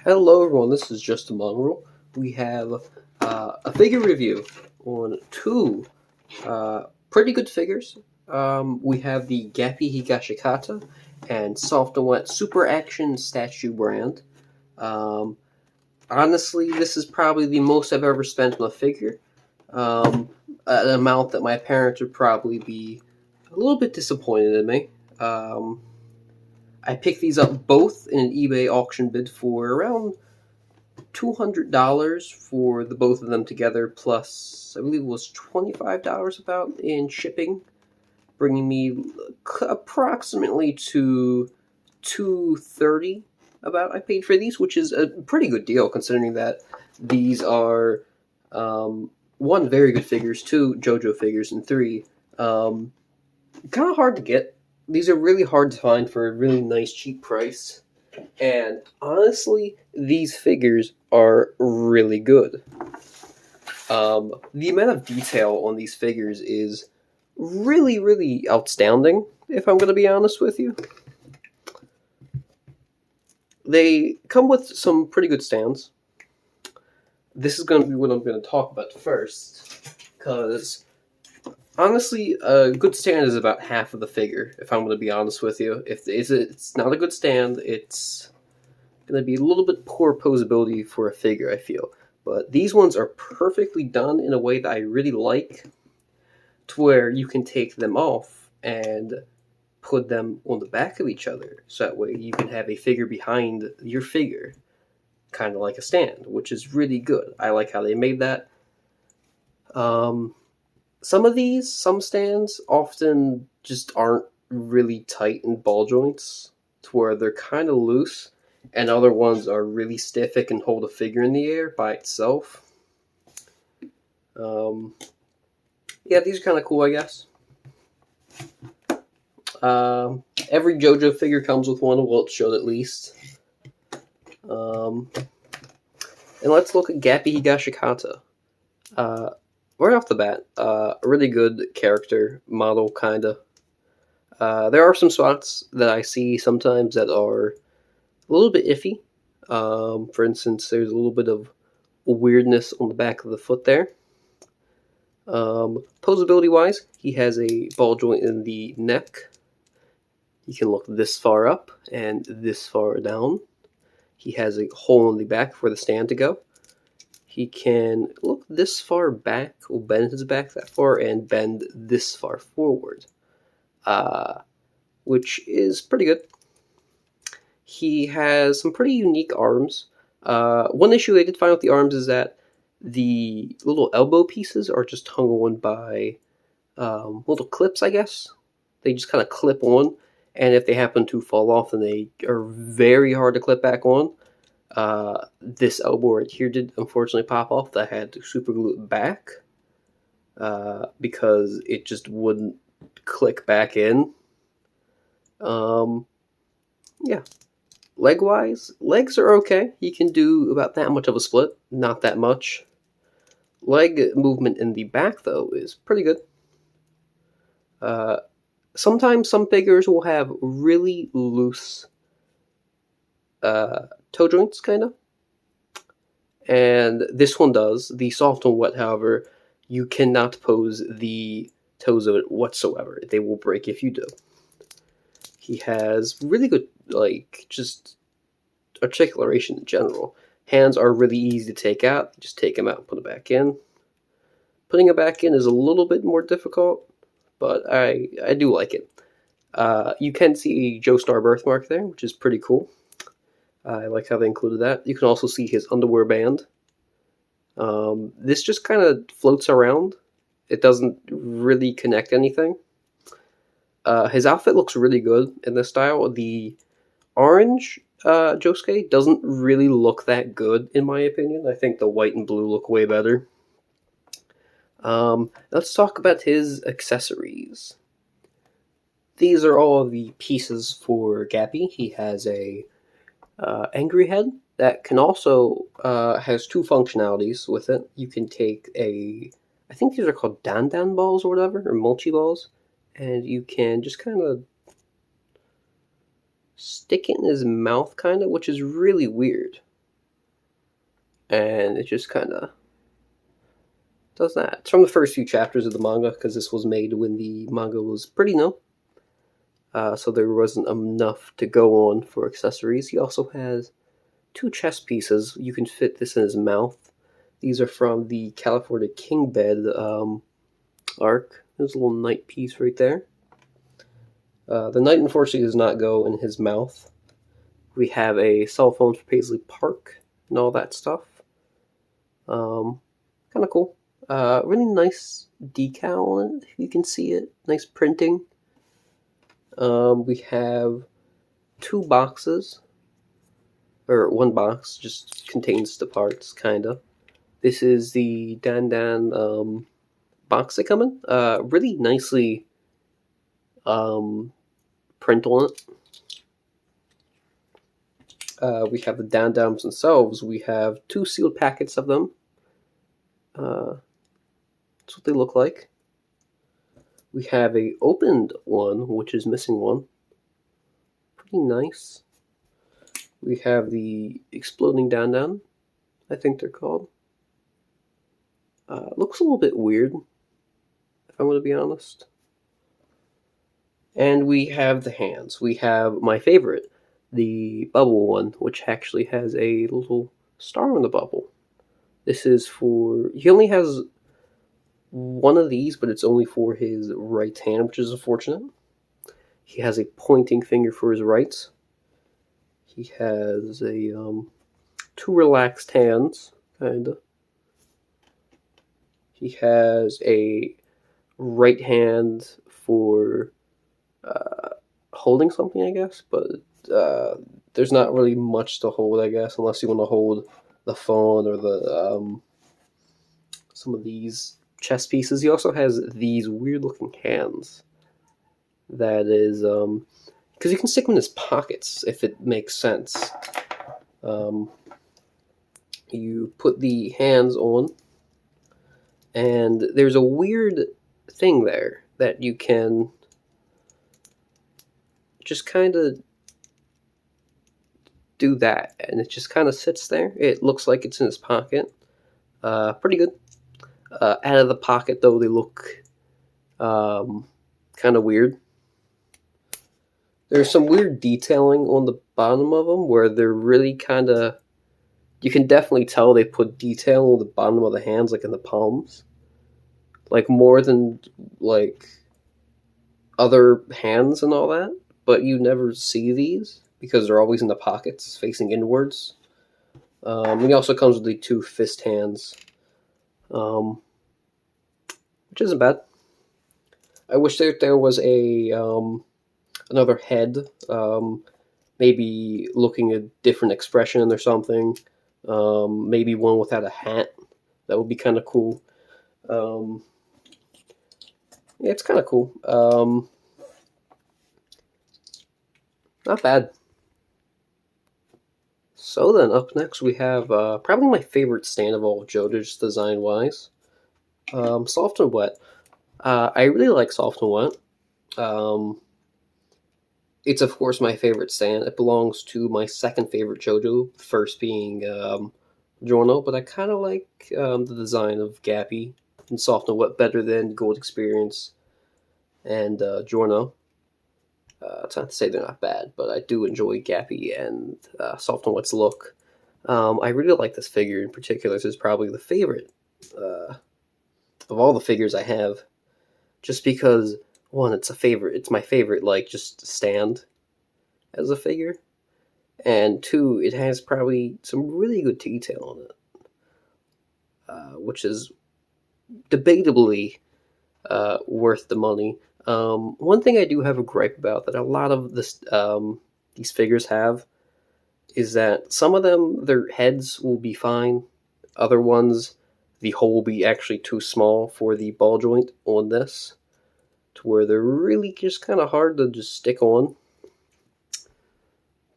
Hello everyone, this is Just a Mongrel. We have a figure review on two pretty good figures. We have the Gappy Higashikata and Soft and Wet Super Action Statue brand. Honestly, this is probably the most I've ever spent on a figure. An amount that my parents would probably be a little bit disappointed in me. I picked these up both in an eBay auction bid for around $200 for the both of them together, plus I believe it was $25 about in shipping, bringing me approximately to $230 about I paid for these, which is a pretty good deal considering that these are one, very good figures, two, Jojo figures, and three, kind of hard to get. These are really hard to find for a really nice cheap price. And honestly, these figures are really good. The amount of detail on these figures is really, really outstanding, if I'm going to be honest with you. They come with some pretty good stands. This is going to be what I'm going to talk about first, because honestly, a good stand is about half of the figure, if I'm going to be honest with you. If it's not a good stand, it's going to be a little bit poor posability for a figure, I feel. But these ones are perfectly done in a way that I really like, to where you can take them off and put them on the back of each other. So that way you can have a figure behind your figure, kind of like a stand, which is really good. I like how they made that. Some stands often just aren't really tight in ball joints, to where they're kind of loose, and other ones are really stiff. It can hold a figure in the air by itself. Yeah, these are kind of cool, I guess. Every Jojo figure comes with one, well, it should at least. And let's look at Gabi Higashikata. Right off the bat, a really good character model, kinda. There are some spots that I see sometimes that are a little bit iffy. For instance, there's a little bit of weirdness on the back of the foot there. Posability-wise, he has a ball joint in the neck. He can look this far up and this far down. He has a hole in the back for the stand to go. He can look this far back, or bend his back that far, and bend this far forward, which is pretty good. He has some pretty unique arms. One issue I did find with the arms is that the little elbow pieces are just hung on by little clips, I guess. They just kind of clip on, and if they happen to fall off, then they are very hard to clip back on. This elbow right here did unfortunately pop off. I had to super glue it back because it just wouldn't click back in. Yeah. Leg-wise, legs are okay. He can do about that much of a split, not that much. Leg movement in the back, though, is pretty good. Sometimes some figures will have really loose toe joints, kind of. And this one does. The soft and wet, however, you cannot pose the toes of it whatsoever. They will break if you do. He has really good, just articulation in general. Hands are really easy to take out. You just take them out and put it back in. Putting it back in is a little bit more difficult, but I do like it. You can see a Joestar birthmark there, which is pretty cool. I like how they included that. You can also see his underwear band. This just kind of floats around. It doesn't really connect anything. His outfit looks really good in this style. The orange Josuke doesn't really look that good, in my opinion. I think the white and blue look way better. Let's talk about his accessories. These are all of the pieces for Gappy. He has a angry head that can also has two functionalities with it. You can take I think these are called dandan balls or whatever, or mochi balls, and you can just kind of stick it in his mouth, kind of, which is really weird. and it just kind of does that. It's from the first few chapters of the manga, because this was made when the manga was pretty new. So there wasn't enough to go on for accessories. He also has 2 chess pieces. You can fit this in his mouth. These are from the California King Bed arc. There's a little knight piece right there. The knight, unfortunately, does not go in his mouth. We have a cell phone for Paisley Park and all that stuff. Kind of cool. Really nice decal on it, if you can see it. Nice printing. We have 2 boxes. Or 1 box, just contains the parts, kinda. This is the Dan box they come in. Really nicely print on it. We have the Dan themselves. We have 2 sealed packets of them. That's what they look like. We have a opened one, which is missing one. Pretty nice. We have the exploding Dan, I think they're called. Looks a little bit weird, if I'm going to be honest. And we have the hands. We have my favorite, the bubble one, which actually has a little star on the bubble. This is for... He only has one of these, but it's only for his right hand, which is unfortunate. He has a pointing finger for his right. He has a 2 relaxed hands, kinda. He has a right hand for holding something, I guess, but there's not really much to hold, I guess, unless you want to hold the phone or the some of these chess pieces. He also has these weird-looking hands. That is, because you can stick them in his pockets, if it makes sense. You put the hands on, and there's a weird thing there that you can just kind of do that, and it just kind of sits there. It looks like it's in his pocket. Pretty good. Out of the pocket, though, they look kind of weird. There's some weird detailing on the bottom of them where they're really kind of... You can definitely tell they put detail on the bottom of the hands, like in the palms. Like, more than, like, other hands and all that. But you never see these, because they're always in the pockets, facing inwards. He also comes with the 2 fist hands. Which isn't bad. I wish there was a another head, maybe looking a different expression or something. Maybe one without a hat. That would be kind of cool. Yeah, it's kind of cool. Not bad. So then, up next we have probably my favorite stand of all, Jojo, just design-wise. Soft and Wet. I really like Soft and Wet. It's, of course, my favorite stand. It belongs to my second favorite Jojo, first being Giorno, but I kind of like the design of Gappy and Soft and Wet better than Gold Experience and Giorno. It's not to say they're not bad, but I do enjoy Gappy and Soft and Wet's look. I really like this figure in particular. This is probably the favorite of all the figures I have, just because, one, it's a favorite. It's my favorite, like, just stand as a figure, and 2, it has probably some really good detail on it, which is debatably worth the money. One thing I do have a gripe about that a lot of this these figures have is that some of them, their heads will be fine. Other ones, the hole will be actually too small for the ball joint on this, to where they're really just kind of hard to just stick on.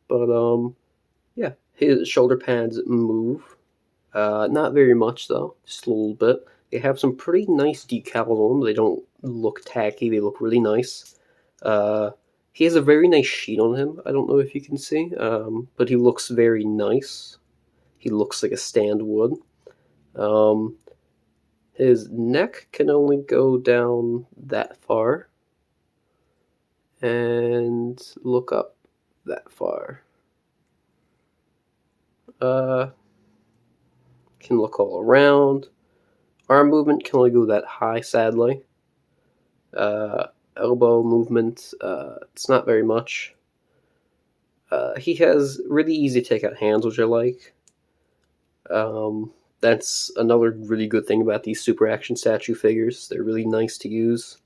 But yeah, his shoulder pads move. Not very much though, just a little bit. They have some pretty nice decals on them. They don't look tacky. They look really nice. He has a very nice sheen on him. I don't know if you can see, but he looks very nice. he looks like a stand would. His neck can only go down that far and look up that far. Can look all around. Arm movement can only go that high, sadly. Elbow movement, it's not very much. He has really easy to take out hands, which I like. That's another really good thing about these super action statue figures. They're really nice to use.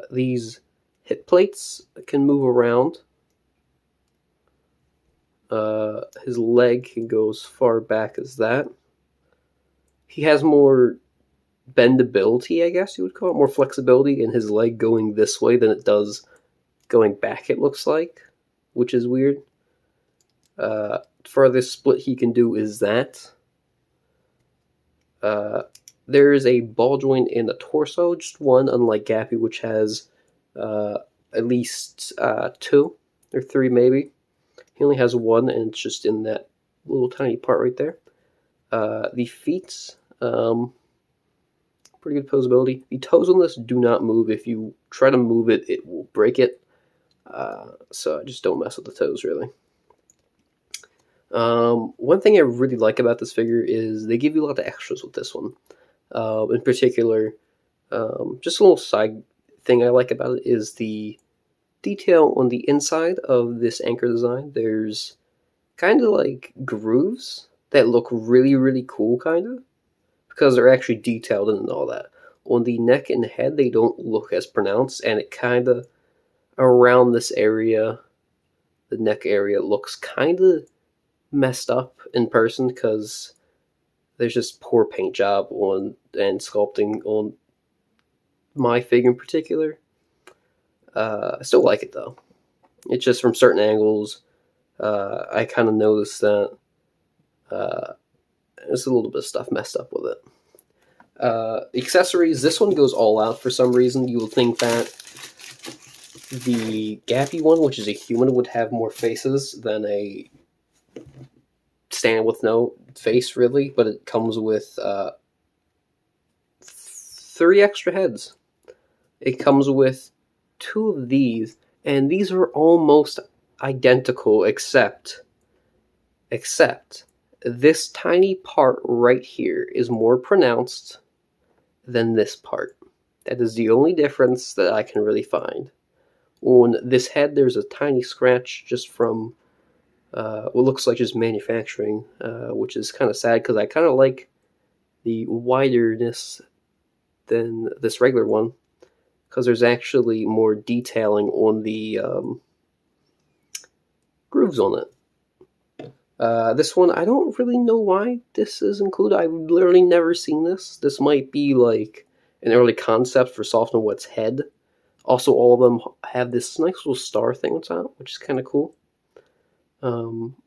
These hip plates can move around. His leg can go as far back as that. He has more bendability, I guess you would call it, more flexibility in his leg going this way than it does going back, it looks like, which is weird. Farthest split he can do is that. There is a ball joint in the torso, just one, unlike Gappy, which has at least 2 or 3 maybe. He only has 1, and it's just in that little tiny part right there. The feet, pretty good posability. The toes on this do not move. If you try to move it, it will break it. So I just don't mess with the toes, really. One thing I really like about this figure is they give you a lot of extras with this one. In particular, just a little side thing I like about it is the detail on the inside of this anchor design. There's kind of like grooves that look really, really cool, kind of, because they're actually detailed and all that. On the neck and head, they don't look as pronounced, and it kind of, around this area, the neck area, looks kind of messed up in person because there's just poor paint job on and sculpting on my figure in particular. I still like it though. It's just from certain angles, I kind of noticed that there's a little bit of stuff messed up with it. Accessories, this one goes all out for some reason. You would think that the Gappy one, which is a human, would have more faces than a stand with no face, really, but it comes with 3 extra heads. It comes with 2 of these, and these are almost identical, except this tiny part right here is more pronounced than this part. That is the only difference that I can really find. On this head, there's a tiny scratch just from what looks like just manufacturing, which is kind of sad because I kind of like the widerness than this regular one, because there's actually more detailing on the grooves on it. This one, I don't really know why this is included. I've literally never seen this. This might be like an early concept for Soft and Wet's head. Also, all of them have this nice little star thing on top, which is kind of cool.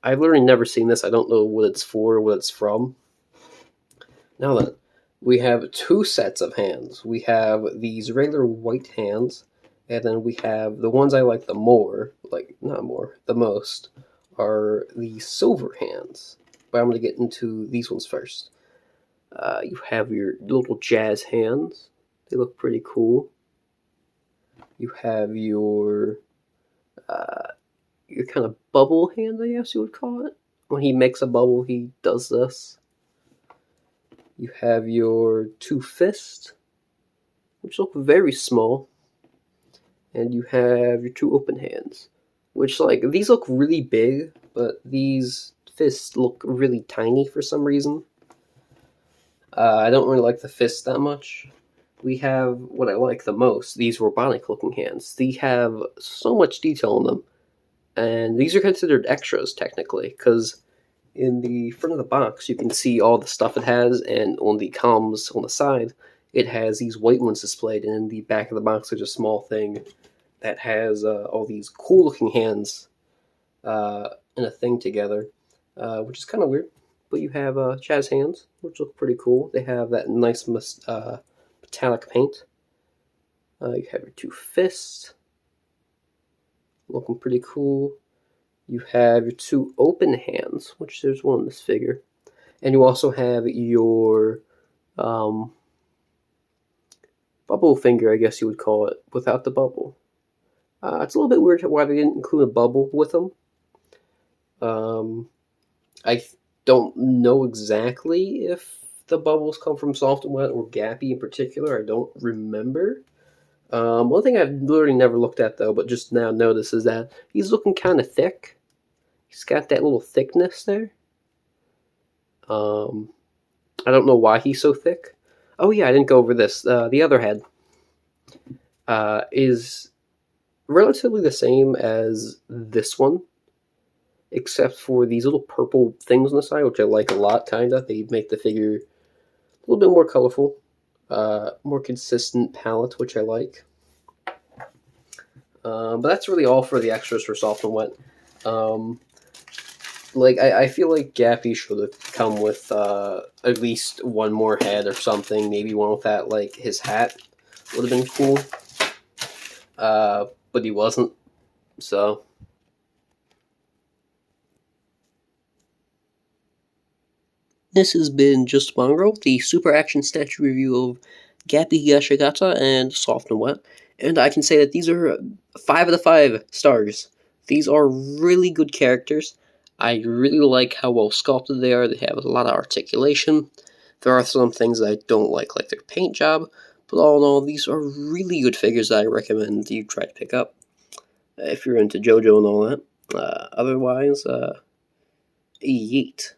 I've literally never seen this. I don't know what it's for or what it's from. Now then, we have 2 sets of hands. We have these regular white hands, and then we have the ones I like the most, are the silver hands. But I'm going to get into these ones first. You have your little jazz hands. They look pretty cool. You have your kind of bubble hand, I guess you would call it. When he makes a bubble, he does this. You have your 2 fists, which look very small. And you have your 2 open hands, which, like, these look really big, but these fists look really tiny for some reason. I don't really like the fists that much. We have what I like the most, these robotic-looking hands. They have so much detail in them. And these are considered extras, technically, because in the front of the box, you can see all the stuff it has, and on the columns on the side, it has these white ones displayed, and in the back of the box, there's a small thing that has all these cool-looking hands in a thing together, which is kind of weird. But you have jazz hands, which look pretty cool. They have that nice metallic paint. You have your 2 fists, looking pretty cool. You have your two open hands, which there's one in this figure. And you also have your bubble finger, I guess you would call it, without the bubble. It's a little bit weird why they didn't include a bubble with them. I don't know exactly if the bubbles come from Soft and Wet or Gappy in particular. I don't remember. One thing I've literally never looked at though, but just now noticed is that he's looking kind of thick. He's got that little thickness there. I don't know why he's so thick. Oh yeah, I didn't go over this. The other head is relatively the same as this one, except for these little purple things on the side, which I like a lot, kinda. They make the figure a little bit more colorful, more consistent palette, which I like. But that's really all for the extras for Soft and Wet. I feel like Gappy should have come with at least one more head or something. Maybe one with that, like, his hat would have been cool. But he wasn't, so... This has been Just Mongrel, the Super Action Statue review of Gabi Higashikata and Soft and Wet. And I can say that these are 5 out of 5 stars. These are really good characters. I really like how well sculpted they are. They have a lot of articulation. There are some things that I don't like their paint job. But all in all, these are really good figures that I recommend you try to pick up. If you're into Jojo and all that. Otherwise, yeet.